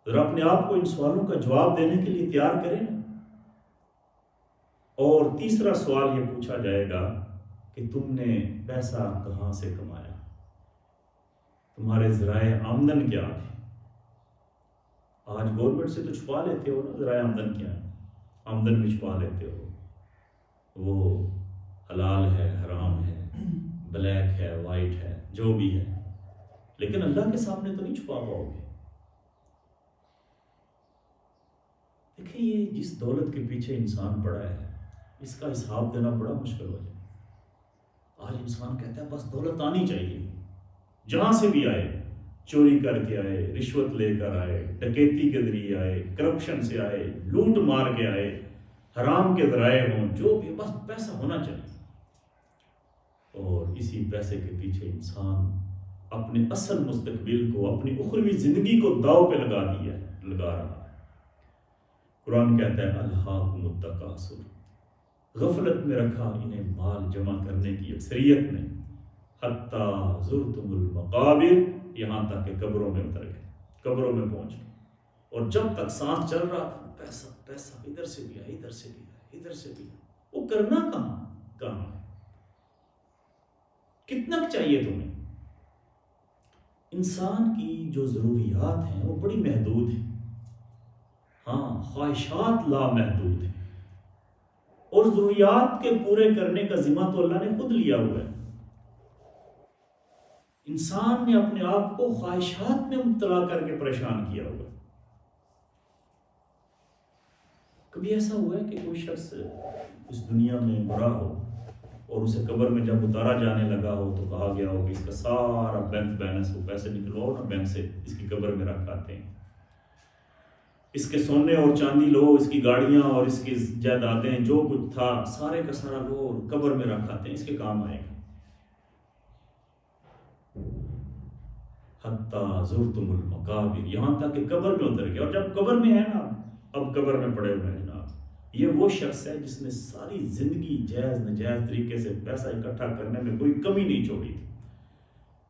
ذرا اپنے آپ کو ان سوالوں کا جواب دینے کے لیے تیار کریں نا۔ اور تیسرا سوال یہ پوچھا جائے گا کہ تم نے پیسہ کہاں سے کمایا، تمہارے ذرائع آمدن کیا تھے؟ آج گورنمنٹ سے تو چھپا لیتے ہو نا ذرائع آمدن کیا ہے، آمدن بھی چھپا لیتے ہو، وہ حلال ہے، حرام ہے، بلیک ہے، وائٹ ہے، جو بھی ہے، لیکن اللہ کے سامنے تو نہیں چھپا پاؤ گے۔ دیکھیں، یہ جس دولت کے پیچھے انسان پڑا ہے اس کا حساب دینا بڑا مشکل ہو جائے۔ آج انسان کہتا ہے بس دولت آنی چاہیے، جہاں سے بھی آئے، چوری کر کے آئے، رشوت لے کر آئے، ڈکیتی کے ذریعے آئے، کرپشن سے آئے، لوٹ مار کے آئے، حرام کے ذرائع ہوں، جو بھی، بس پیسہ ہونا چاہیے۔ اور اسی پیسے کے پیچھے انسان اپنے اصل مستقبل کو، اپنی اخروی زندگی کو داؤ پہ لگا رہا ہے۔ قرآن کہتا ہے الہاکم التکاثر، غفلت میں رکھا انہیں مال جمع کرنے کی اکثریت نے، حتیٰ زرتم المقابر، یہاں تک کہ قبروں میں اتر گئے، قبروں میں پہنچ گئے، اور جب تک سانس چل رہا تھا پیسہ پیسہ، ادھر سے بھی آیا، ادھر سے بھی آیا، ادھر سے بھی آیا، وہ کرنا کہاں ہے؟ کتنا چاہیے تمہیں؟ انسان کی جو ضروریات ہیں وہ بڑی محدود ہیں، ہاں خواہشات لامحدود ہیں، اور ضروریات کے پورے کرنے کا ذمہ تو اللہ نے خود لیا ہوا ہے۔ انسان نے اپنے آپ کو خواہشات میں مبتلا کر کے پریشان کیا ہوا. کبھی ایسا ہوا ہے کہ کوئی شخص اس دنیا میں مرا ہو اور اسے قبر میں جب اتارا جانے لگا ہو تو کہا گیا ہو کہ اس کا سارا بینک بیلنس وہ پیسے نکلواؤ نا بینک سے، اس کی قبر میں رکھ آتے ہیں، اس کے سونے اور چاندی لو، اس کی گاڑیاں اور اس کی جائیدادیں جو کچھ تھا سارے کا سارا لو اور قبر میں رکھ آتے ہیں، اس کے کام آئے گا. حتیٰ زرتم المقابر، یہاں تک کہ قبر میں اتر گیا. اور جب قبر میں ہے نا، اب قبر میں پڑے ہوئے ہیں جناب، یہ وہ شخص ہے جس نے ساری زندگی جائز ناجائز طریقے سے پیسہ اکٹھا کرنے میں کوئی کمی نہیں چھوڑی تھی.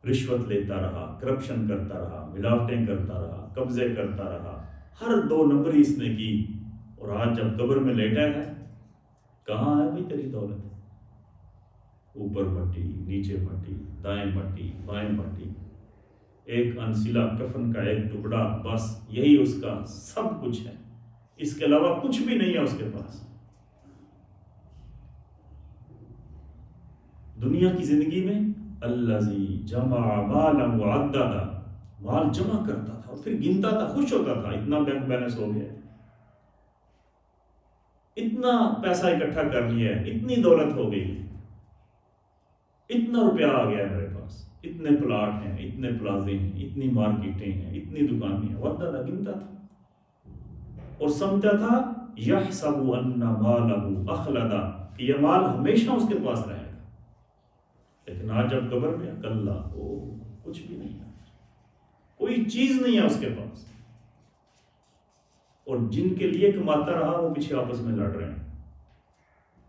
رشوت لیتا رہا، کرپشن کرتا رہا، ملاوٹیں کرتا رہا، قبضے کرتا رہا، ہر 2 نمبری اس نے کی. اور آج جب قبر میں لیٹا ہے، کہاں ہے بھائی تیری دولت؟ اوپر مٹی، نیچے مٹی، دائیں مٹی، بائیں مٹی، ایک انسلا کفن کا ایک ٹکڑا، بس یہی اس کا سب کچھ ہے، اس کے علاوہ کچھ بھی نہیں ہے اس کے پاس. دنیا کی زندگی میں الذی جمع مالا وعددا، مال جمع کرتا تھا اور پھر گنتا تھا، خوش ہوتا تھا اتنا بینک بیلنس ہو گیا، اتنا پیسہ اکٹھا کر لیا ہے، اتنی دولت ہو گئی، اتنا روپیہ آ گیا ہے میرے پاس، اتنے پلاٹ ہیں، اتنے پلازے ہیں، اتنی مارکیٹیں ہیں، اتنی دکانیں ہیں. وعددا، گنتا تھا اور سمجھتا تھا یحسب ان مالہ اخلدا، کہ یہ مال ہمیشہ اس کے پاس رہے گا. لیکن آج جب قبر میں کلا، وہ کچھ بھی نہیں ہے، کوئی چیز نہیں ہے اس کے پاس. اور جن کے لیے کماتا رہا وہ پیچھے آپس میں لڑ رہے ہیں،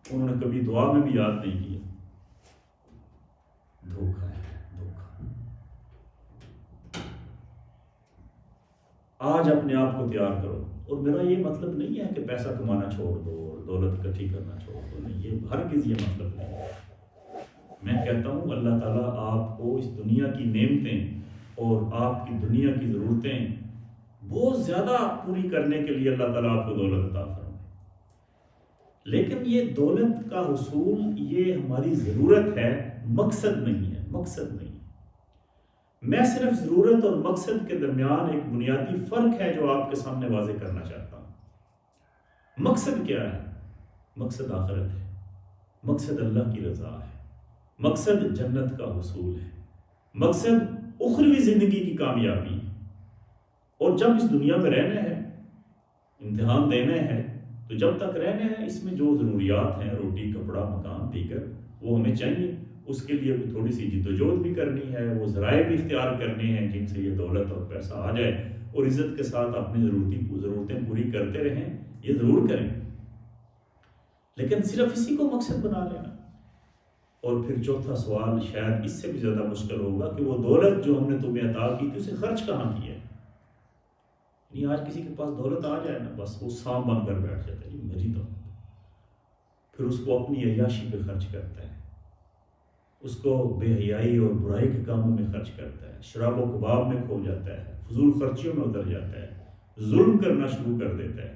انہوں نے کبھی دعا میں بھی یاد نہیں کیا. دھوکہ ہے، دھوکہ. آج اپنے آپ کو تیار کرو. اور میرا یہ مطلب نہیں ہے کہ پیسہ کمانا چھوڑ دو اور دولت اکٹھی کرنا چھوڑ دو، نہیں، یہ ہرگز یہ مطلب نہیں ہے. میں کہتا ہوں اللہ تعالیٰ آپ کو اس دنیا کی نعمتیں اور آپ کی دنیا کی ضرورتیں بہت زیادہ پوری کرنے کے لیے اللہ تعالیٰ آپ کو دولت عطا فرمائے. لیکن یہ دولت کا حصول یہ ہماری ضرورت ہے، مقصد نہیں ہے، مقصد نہیں. میں صرف ضرورت اور مقصد کے درمیان ایک بنیادی فرق ہے جو آپ کے سامنے واضح کرنا چاہتا ہوں. مقصد کیا ہے؟ مقصد آخرت ہے، مقصد اللہ کی رضا ہے، مقصد جنت کا حصول ہے، مقصد اخروی زندگی کی کامیابی ہے. اور جب اس دنیا میں رہنا ہے، امتحان دینا ہے، تو جب تک رہنا ہے اس میں جو ضروریات ہیں، روٹی، کپڑا، مکان، دیگر، وہ ہمیں چاہیے. اس کے لیے تھوڑی سی جدوجہد بھی کرنی ہے، وہ ذرائع بھی اختیار کرنے ہیں جن سے یہ دولت اور پیسہ آ جائے اور عزت کے ساتھ اپنی ضرورتیں پوری کرتے رہیں. یہ ضرور کریں، لیکن صرف اسی کو مقصد بنا لینا. اور پھر چوتھا سوال شاید اس سے بھی زیادہ مشکل ہوگا کہ وہ دولت جو ہم نے تمہیں عطا کی تھی اسے خرچ کہاں کیا ہے. یعنی آج کسی کے پاس دولت آ جائے نا، بس وہ سانپ بن کر بیٹھ جاتا ہے، یہ میری دولت، پھر اس کو اپنی عیاشی پہ خرچ کرتا ہے، اس کو بے حیائی اور برائی کے کاموں میں خرچ کرتا ہے، شراب و کباب میں کھو جاتا ہے، فضول خرچیوں میں اتر جاتا ہے، ظلم کرنا شروع کر دیتا ہے،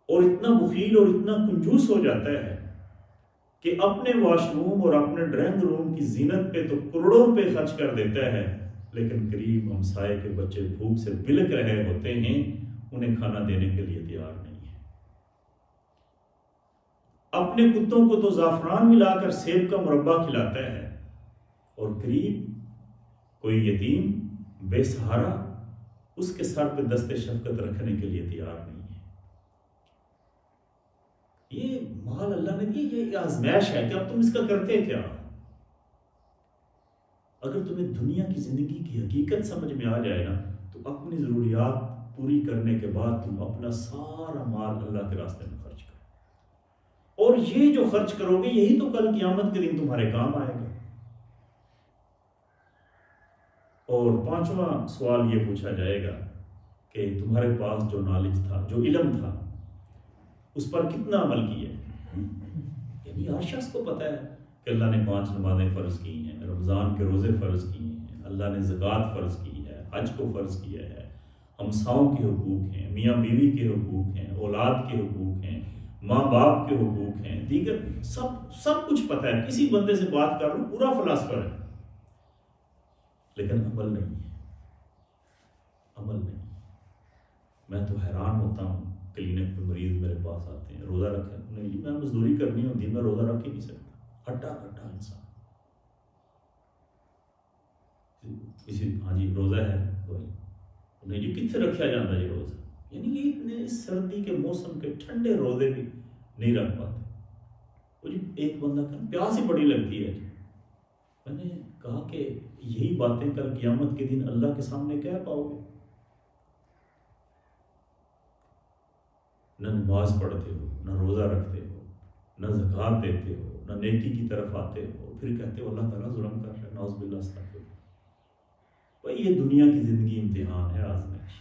اور اتنا بخیل اور اتنا کنجوس ہو جاتا ہے کہ اپنے واش روم اور اپنے ڈرائنگ روم کی زینت پہ تو کروڑوں روپے خرچ کر دیتا ہے، لیکن قریب ہمسائے کے بچے بھوک سے بلک رہے ہوتے ہیں، انہیں کھانا دینے کے لیے تیار نہیں ہے. اپنے کتوں کو تو زعفران ملا کر سیب کا مربع کھلاتا ہے، اور قریب کوئی یتیم بے سہارا اس کے سر پہ دست شفقت رکھنے کے لیے تیار نہیں ہے. یہ مال اللہ نے دی، یہ آزمائش ہے کہ اب تم اس کا کرتے کیا. اگر تمہیں دنیا کی زندگی کی حقیقت سمجھ میں آ جائے نا، تو اپنی ضروریات پوری کرنے کے بعد تم اپنا سارا مال اللہ کے راستے میں خرچ کرو، اور یہ جو خرچ کرو گے یہی تو کل قیامت کے دن تمہارے کام آئے گا. اور پانچواں سوال یہ پوچھا جائے گا کہ تمہارے پاس جو نالج تھا، جو علم تھا، اس پر کتنا عمل کیا. یعنی ہر شخص کو پتہ ہے کہ اللہ نے 5 نمازیں فرض کی ہیں، رمضان کے روزے فرض کیے ہیں، اللہ نے زکوٰۃ فرض کی ہے، حج کو فرض کیا ہے، ہمساؤں کے حقوق ہیں، میاں بیوی کے حقوق ہیں، اولاد کے حقوق ہیں، ماں باپ کے حقوق ہیں، دیگر سب کچھ پتہ ہے، کسی بندے سے بات کر لوں پورا فلاسفر ہے، لیکن عمل نہیں ہے، عمل نہیں۔ میں تو حیران ہوتا ہوں، کلینک پہ مریض میرے پاس آتے ہیں، روزہ رکھا نہیں جی، میں مزدوری کرنی ہوتی، میں روزہ رکھ ہی نہیں سکتا، ہٹا کٹا انسان، کسی ہاں جی روزہ ہے نہیں جی، کتنے رکھا جاتا ہے یہ روزہ، یعنی کہ اتنے سردی کے موسم کے ٹھنڈے روزے بھی نہیں رکھ پاتے۔ وہ جی ایک بندہ کہ پیاس ہی بڑی لگتی ہے، میں نے کہا کہ یہی باتیں کل قیامت کے دن اللہ کے سامنے کہہ پاؤ گے؟ نہ نماز پڑھتے ہو، نہ روزہ رکھتے ہو، نہ زکوٰۃ دیتے ہو، نہ نیکی کی طرف آتے ہو، پھر کہتے ہو اللہ تعالیٰ ظلم کر رہا ہے، نعوذ باللہ استغفر۔ بھائی یہ دنیا کی زندگی امتحان ہے، آزمائش۔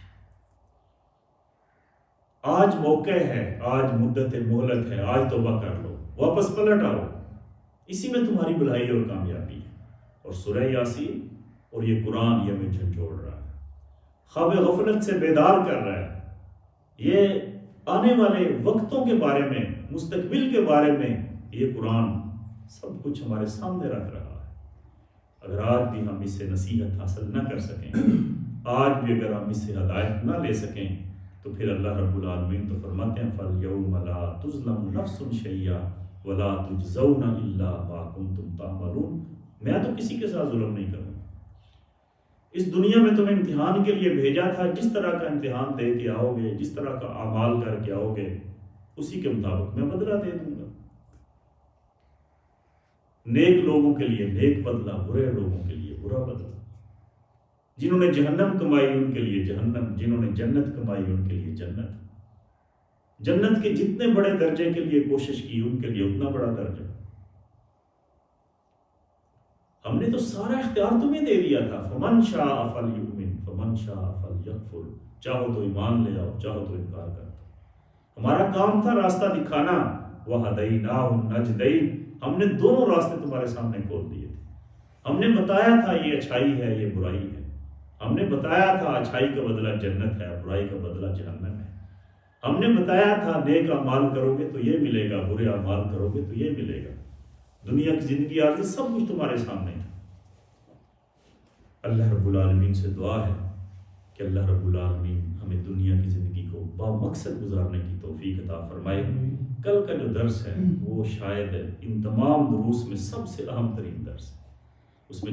آج موقع ہے، آج مدت مہلت ہے، آج توبہ کر لو، واپس پلٹ آؤ، اسی میں تمہاری بھلائی اور کامیابی ہے۔ اور سورہ یاسین اور یہ قرآن یہ ہمیں جھنجھوڑ رہا ہے، خواب غفلت سے بیدار کر رہا ہے، یہ آنے والے وقتوں کے بارے میں، مستقبل کے بارے میں یہ قرآن سب کچھ ہمارے سامنے رکھ رہا ہے۔ اگر آج بھی ہم اس سے نصیحت حاصل نہ کر سکیں، آج بھی اگر ہم اس سے ہدایت نہ لے سکیں، تو پھر اللہ رب العالمین تو فرماتے ہیں فَالْيَوْمَ لَا تُظْلَمُ نَفْسٌ شَيْئًا وَلَا تُجْزَوْنَ إِلَّا مَا كُنْتُمْ تَعْمَلُونَ۔ میں تو کسی کے ساتھ ظلم نہیں کروں، اس دنیا میں تمہیں امتحان کے لیے بھیجا تھا، جس طرح کا امتحان دے کے آؤ گے، جس طرح کا اعمال کر کے آؤ گے، اسی کے مطابق میں بدلہ دے دوں گا۔ نیک لوگوں کے لیے نیک بدلہ، برے لوگوں کے لیے برا بدلہ۔ جنہوں نے جہنم کمائی ان کے لیے جہنم، جنہوں نے جنت کمائی ان کے لیے جنت۔ جنت کے جتنے بڑے درجے کے لیے کوشش کی ان کے لیے اتنا بڑا درجہ۔ ہم نے تو سارا اختیار تمہیں دے دیا تھا، فمن شاء فلیؤمن فمن شاء فلیکفر، چاہو تو ایمان لے آؤ، چاہو تو انکار کر دو۔ ہمارا کام تھا راستہ دکھانا، وہدیناہ النجدین، ہم نے دونوں راستے تمہارے سامنے کھول دیے تھے۔ ہم نے بتایا تھا یہ اچھائی ہے، یہ برائی ہے، ہم نے بتایا تھا اچھائی کا بدلہ جنت ہے، برائی کا بدلہ جہنم ہے۔ ہم نے بتایا تھا نیک اعمال کرو گے تو یہ ملے گا، برے اعمال کرو گے تو یہ ملے گا۔ دنیا کی زندگی عارضی سب کچھ تمہارے سامنے ہے۔ اللہ رب العالمین سے دعا ہے کہ اللہ رب العالمین ہمیں دنیا کی زندگی کو با مقصد گزارنے کی توفیق عطا فرمائے۔ کل کا جو درس ہے وہ شاید ان تمام دروس میں سب سے اہم ترین درس ہے۔